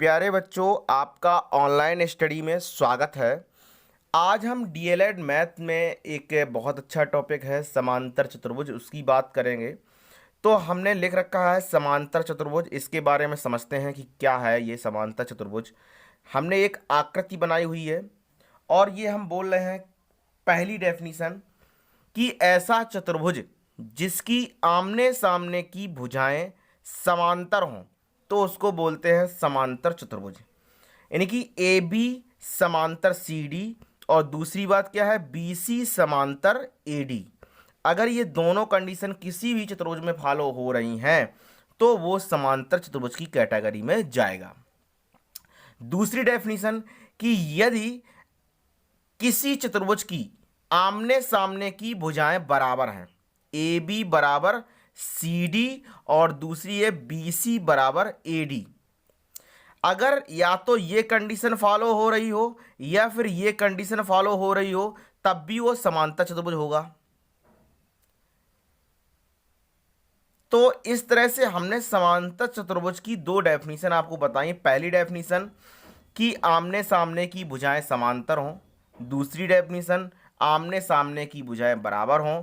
प्यारे बच्चों, आपका ऑनलाइन स्टडी में स्वागत है। आज हम डीएलएड मैथ में एक बहुत अच्छा टॉपिक है समांतर चतुर्भुज, उसकी बात करेंगे। तो हमने लिख रखा है समांतर चतुर्भुज। इसके बारे में समझते हैं कि क्या है ये समांतर चतुर्भुज। हमने एक आकृति बनाई हुई है और ये हम बोल रहे हैं पहली डेफिनीशन कि ऐसा चतुर्भुज जिसकी आमने सामने की भुजाएं समांतर हों तो उसको बोलते हैं समांतर चतुर्भुज। यानी कि ए बी समांतर सी डी और दूसरी बात क्या है, बी सी समांतर ए डी। अगर ये दोनों कंडीशन किसी भी चतुर्भुज में फॉलो हो रही हैं तो वो समांतर चतुर्भुज की कैटेगरी में जाएगा। दूसरी डेफिनेशन कि यदि किसी चतुर्भुज की आमने सामने की भुजाएं बराबर हैं, ए बी बराबर सी डी और दूसरी है बी सी बराबर ए डी। अगर या तो ये कंडीशन फॉलो हो रही हो या फिर ये कंडीशन फॉलो हो रही हो तब भी वो समांतर चतुर्भुज होगा। तो इस तरह से हमने समांतर चतुर्भुज की दो डेफिनेशन आपको बताई। पहली डेफिनेशन कि आमने सामने की भुजाएं समांतर हों, दूसरी डेफिनेशन आमने सामने की भुजाएं बराबर हों।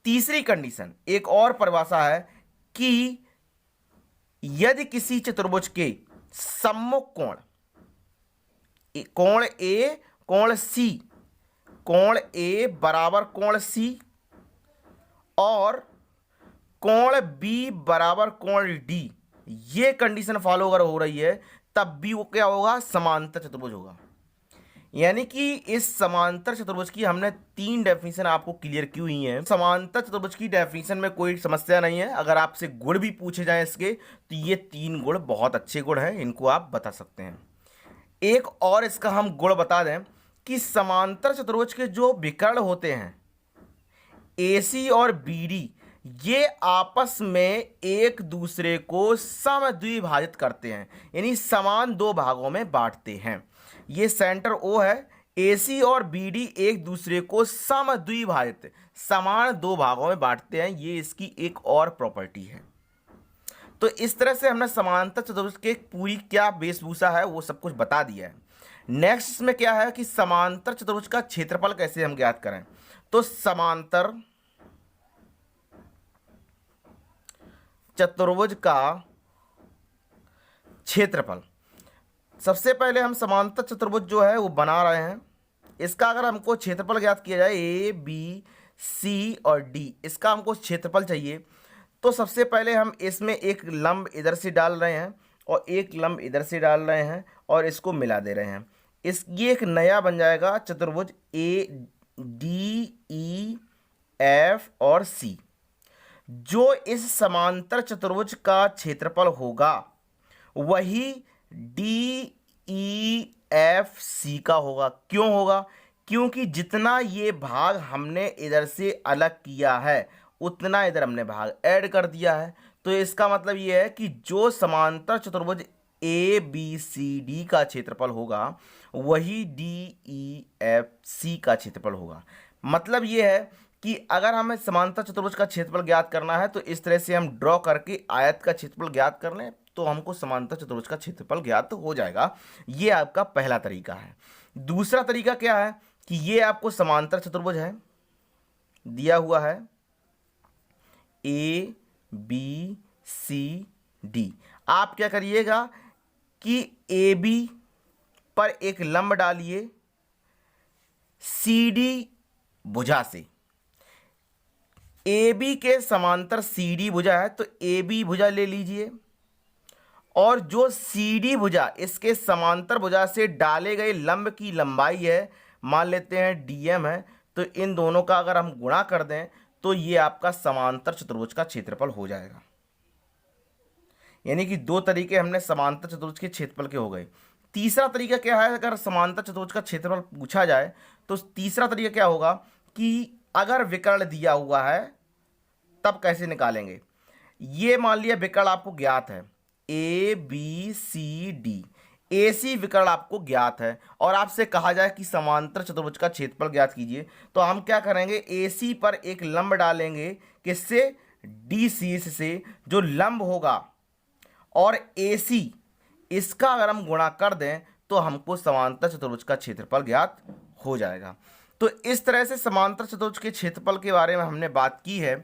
तीसरी कंडीशन एक और परिभाषा है कि यदि किसी चतुर्भुज के सम्मुख कोण कोण ए कोण सी, कोण ए बराबर कोण सी और कोण बी बराबर कोण डी, ये कंडीशन फॉलो अगर हो रही है तब भी वो क्या होगा, समांतर चतुर्भुज होगा। यानी कि इस समांतर चतुर्भुज की हमने तीन डेफिनेशन आपको क्लियर की हुई हैं। समांतर चतुर्भुज की डेफिनेशन में कोई समस्या नहीं है। अगर आपसे गुण भी पूछे जाएं इसके तो ये तीन गुण बहुत अच्छे गुण हैं, इनको आप बता सकते हैं। एक और इसका हम गुण बता दें कि समांतर चतुर्भुज के जो विकर्ण होते हैं ए सी और बी डी, ये आपस में एक दूसरे को समद्विभाजित करते हैं, यानी समान दो भागों में बांटते हैं। ये सेंटर ओ है, AC और BD एक दूसरे को समद्विभाजित समान दो भागों में बांटते हैं, ये इसकी एक और प्रॉपर्टी है। तो इस तरह से हमने समांतर चतुर्भुज के पूरी क्या वेशभूषा है वो सब कुछ बता दिया है। नेक्स्ट इसमें क्या है कि समांतर चतुर्भुज का क्षेत्रफल कैसे हम ज्ञात करें। तो समांतर चतुर्भुज का क्षेत्रफल, सबसे पहले हम समांतर चतुर्भुज जो है वो बना रहे हैं। इसका अगर हमको क्षेत्रफल ज्ञात किया जाए, ए बी सी और डी, इसका हमको क्षेत्रफल चाहिए। तो सबसे पहले हम इसमें एक लंब इधर से डाल रहे हैं और एक लंब इधर से डाल रहे हैं और इसको मिला दे रहे हैं। ये एक नया बन जाएगा चतुर्भुज ए डी ई एफ और सी। जो इस समांतर चतुर्भुज का क्षेत्रफल होगा वही डी ई एफ सी का होगा। क्यों होगा? क्योंकि जितना ये भाग हमने इधर से अलग किया है उतना इधर हमने भाग ऐड कर दिया है। तो इसका मतलब ये है कि जो समांतर चतुर्भुज ए बी सी डी का क्षेत्रफल होगा वही डी ई एफ सी का क्षेत्रफल होगा। मतलब ये है कि अगर हमें समांतर चतुर्भुज का क्षेत्रफल ज्ञात करना है तो इस तरह से हम ड्रॉ करके आयत का क्षेत्रफल ज्ञात कर लें तो हमको समांतर चतुर्भुज का क्षेत्रफल ज्ञात हो जाएगा। ये आपका पहला तरीका है। दूसरा तरीका क्या है कि ये आपको समांतर चतुर्भुज है, दिया हुआ है ए बी सी डी। आप क्या करिएगा कि ए बी पर एक लंब डालिए सी डी भुजा से। ए बी के समांतर सी डी भुजा है तो ए बी भुजा ले लीजिए और जो सी डी भुजा इसके समांतर भुजा से डाले गए लंब की लंबाई है, मान लेते हैं डीएम है, तो इन दोनों का अगर हम गुणा कर दें तो ये आपका समांतर चतुर्भुज का क्षेत्रफल हो जाएगा। यानी कि दो तरीके हमने समांतर चतुर्भुज के क्षेत्रफल के हो गए। तीसरा तरीका क्या है, अगर समांतर चतुर्भुज का क्षेत्रफल पूछा जाए तो तीसरा तरीका क्या होगा कि अगर विकर्ण दिया हुआ है तब कैसे निकालेंगे। ये मान लिया विकर्ण आपको ज्ञात है ए बी सी डी, ए सी विकर्ण आपको ज्ञात है और आपसे कहा जाए कि समांतर चतुर्भुज का क्षेत्रफल ज्ञात कीजिए तो हम क्या करेंगे, ए सी पर एक लंब डालेंगे किससे, डी सी से, जो लंब होगा और ए सी इसका अगर हम गुणा कर दें तो हमको समांतर चतुर्भुज का क्षेत्रफल ज्ञात हो जाएगा। तो इस तरह से समांतर चतुर्भुज के क्षेत्रफल के बारे में हमने बात की है।